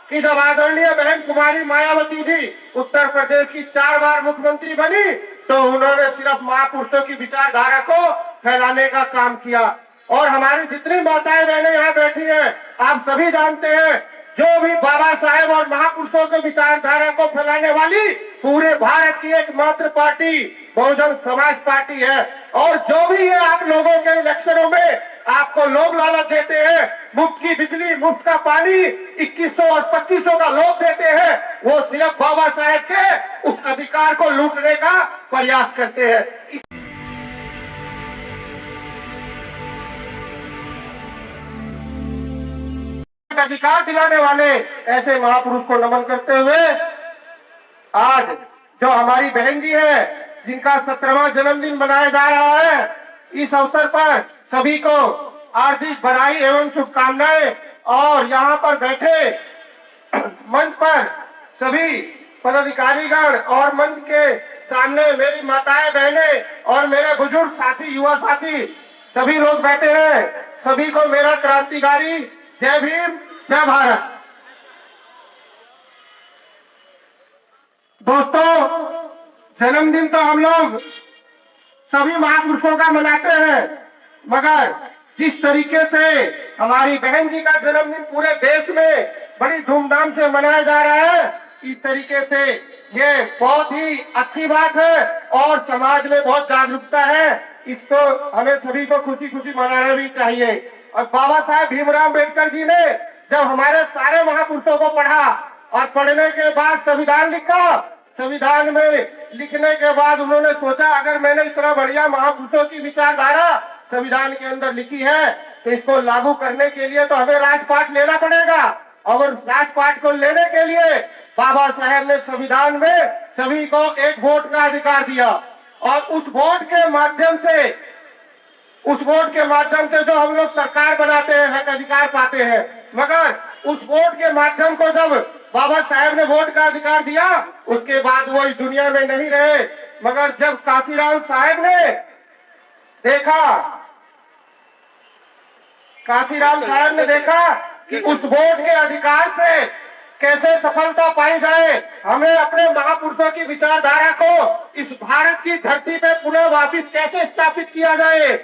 कि जब आदरणीय बहन कुमारी मायावती जी उत्तर प्रदेश की 4 बार मुख्यमंत्री बनी तो उन्होंने सिर्फ महापुरुषों की विचारधारा को फैलाने का काम किया। और हमारी जितनी माताएं बहनें यहाँ बैठी हैं, आप सभी जानते हैं, जो भी बाबा साहेब और महापुरुषों के विचारधारा को फैलाने वाली पूरे भारत की एकमात्र पार्टी बहुजन समाज पार्टी है। और जो भी है आप लोगों के इलेक्शनों में आपको लोग लालच देते हैं, मुफ्त की बिजली, मुफ्त का पानी 2100 और 2500 का लोभ देते हैं, वो सिर्फ बाबा साहेब के उस अधिकार को लूटने का प्रयास करते हैं। अधिकार दिलाने वाले ऐसे महापुरुष को नमन करते हुए आज जो हमारी बहन जी है जिनका 17वां जन्मदिन मनाया जा रहा है, इस अवसर पर सभी को हार्दिक बधाई एवं शुभकामनाएं। और यहाँ पर बैठे मंच पर सभी पदाधिकारीगण और मंच के सामने मेरी माताएं बहनें और मेरे बुजुर्ग साथी, युवा साथी सभी लोग बैठे हैं, सभी को मेरा क्रांतिकारी जय भीम जय भारत। दोस्तों, जन्मदिन तो हम लोग सभी महापुरुषों का मनाते हैं, मगर जिस तरीके से हमारी बहन जी का जन्मदिन पूरे देश में बड़ी धूमधाम से मनाया जा रहा है, इस तरीके से ये बहुत ही अच्छी बात है और समाज में बहुत जागरूकता है। इसको हमें सभी को खुशी खुशी मनाना भी चाहिए। और बाबा साहेब भीमराव अम्बेडकर जी ने जब हमारे सारे महापुरुषों को पढ़ा और पढ़ने के बाद संविधान लिखा, संविधान में लिखने के बाद उन्होंने सोचा अगर मैंने इतना बढ़िया महापुरुषों की विचारधारा संविधान के अंदर लिखी है तो इसको लागू करने के लिए तो हमें राजपाट लेना पड़ेगा। और राजपाट को लेने के लिए बाबा साहेब ने संविधान में सभी को एक वोट का अधिकार दिया और उस वोट के माध्यम से जो हम लोग सरकार बनाते हैं, हक अधिकार पाते हैं। मगर उस वोट के माध्यम को जब बाबा साहेब ने वोट का अधिकार दिया, उसके बाद वो इस दुनिया में नहीं रहे। मगर जब काशीराम साहेब ने देखा कि उस वोट के अधिकार से कैसे सफलता पाई जाए, हमें अपने महापुरुषों की विचारधारा को इस भारत की धरती पे पुनः वापिस कैसे स्थापित किया जाए,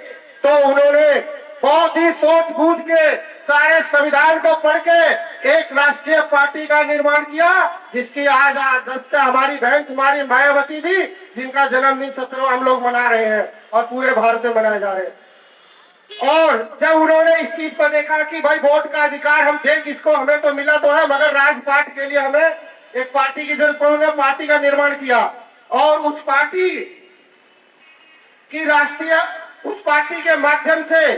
तो उन्होंने बहुत ही सोच बूझ के सारे संविधान को पढ़ के एक राष्ट्रीय पार्टी का निर्माण किया, जिसकी आज दस्त हमारी बहन कुमारी मायावती जी, जिनका जन्मदिन 17वां हम लोग मना रहे हैं और पूरे भारत में मनाए जा रहे हैं। और जब उन्होंने इस चीज पर देखा कि भाई वोट का अधिकार हम दें किसको, हमें तो मिला तो है मगर राजपाट के लिए हमें एक पार्टी की जरूरत पड़ी, उन्होंने पार्टी का निर्माण किया। और उस पार्टी के माध्यम से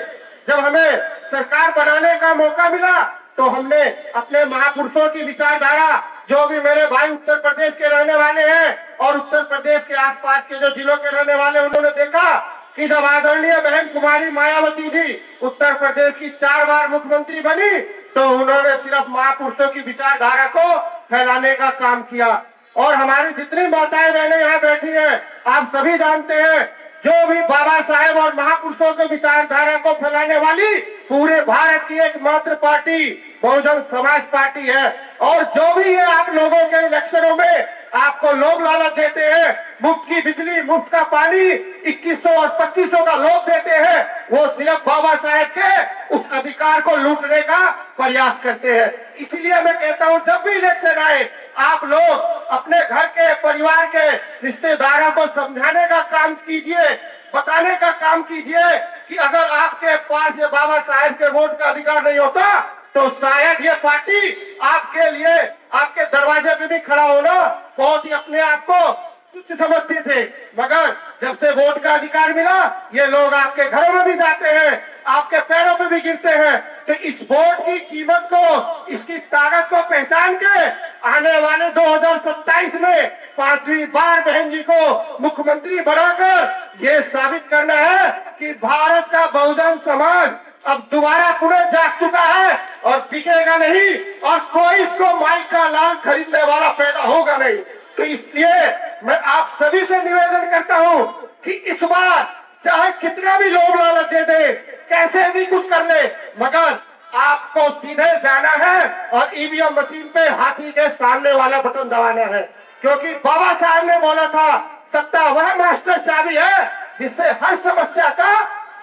जब हमें सरकार बनाने का मौका मिला तो हमने अपने महापुरुषों की विचारधारा, जो भी मेरे भाई उत्तर प्रदेश के रहने वाले हैं और उत्तर प्रदेश के आसपास के जो जिलों के रहने वाले, उन्होंने देखा कि जब आदरणीय बहन कुमारी मायावती जी उत्तर प्रदेश की 4 बार मुख्यमंत्री बनी तो उन्होंने सिर्फ महापुरुषों की विचारधारा को फैलाने का काम किया। और हमारी जितनी माताएं बहनें यहाँ बैठी हैं, आप सभी जानते हैं, जो भी बाबा साहेब और महापुरुषों के विचारधारा को फैलाने वाली पूरे भारत की एकमात्र पार्टी बहुजन समाज पार्टी है। और जो भी है आप लोगों के इलेक्शनों में आपको लोग लालच देते हैं, मुफ्त की बिजली, मुफ्त का पानी 2100 और 2500 का लोभ देते हैं, वो सिर्फ बाबा साहेब के उस अधिकार को लूटने का प्रयास करते हैं। इसलिए मैं कहता हूं, जब भी इलेक्शन आए आप लोग अपने घर के, परिवार के रिश्तेदारों को समझाने का काम कीजिए, बताने का काम कीजिए कि अगर आपके पास ये बाबा साहेब के वोट का अधिकार नहीं होता तो शायद ये पार्टी आपके लिए आपके दरवाजे पे भी खड़ा होना बहुत ही अपने आप को तुच्छ समझते थे। मगर जब से वोट का अधिकार मिला, ये लोग आपके घरों में भी जाते हैं, आपके पैरों पे भी गिरते हैं। तो इस वोट की कीमत को, इसकी ताकत को पहचान के आने वाले 2027 में 5वीं बार बहन जी को मुख्यमंत्री बनाकर ये साबित करना है कि भारत का बहुजन समाज अब दोबारा पुनः जाग चुका है और बिकेगा नहीं और कोई इसको माई का लाल खरीदने वाला पैदा होगा नहीं। तो इसलिए मैं आप सभी से निवेदन करता हूं कि इस बार चाहे कितना भी लोग लालच दे दे, कैसे भी कुछ कर ले, मगर आपको सीधे जाना है और ईवीएम मशीन पे हाथी के सामने वाला बटन दबाना है, क्योंकि बाबा साहब ने बोला था सत्ता वह मास्टर चाबी है जिससे हर समस्या का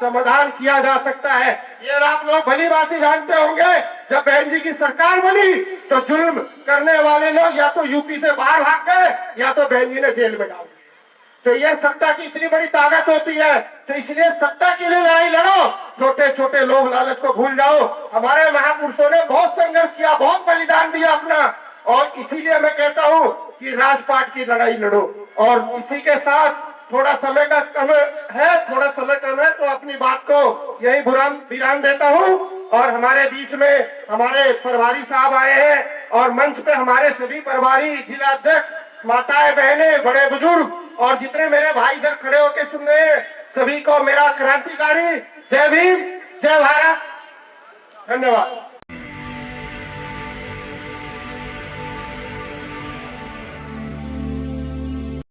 समाधान किया जा सकता है। ये आप लोग भली बात ही जानते होंगे, जब बहन जी की सरकार बनी तो जुल्म करने वाले लोग या तो यूपी से बाहर भाग गए या तो बहन जी ने जेल में डाल दिया। तो ये सत्ता की इतनी बड़ी ताकत होती है, तो इसलिए सत्ता के लिए लड़ाई लड़ो, छोटे छोटे लोभ लालच को भूल जाओ। हमारे महापुरुषों ने बहुत संघर्ष किया, बहुत बलिदान दिया अपना, और इसीलिए मैं कहता हूँ कि राजपाट की लड़ाई लड़ो। और इसी के साथ थोड़ा समय का कम है, थोड़ा समय कम है, तो अपनी बात को यही विराम देता हूँ। और हमारे बीच में हमारे प्रभारी साहब आए हैं और मंच पे हमारे सभी प्रभारी, जिला अध्यक्ष, माताएं, बहनें, बड़े बुजुर्ग और जितने मेरे भाई इधर खड़े होकर सुन रहे हैं, सभी को मेरा क्रांतिकारी जय भीम, जय भारत, धन्यवाद।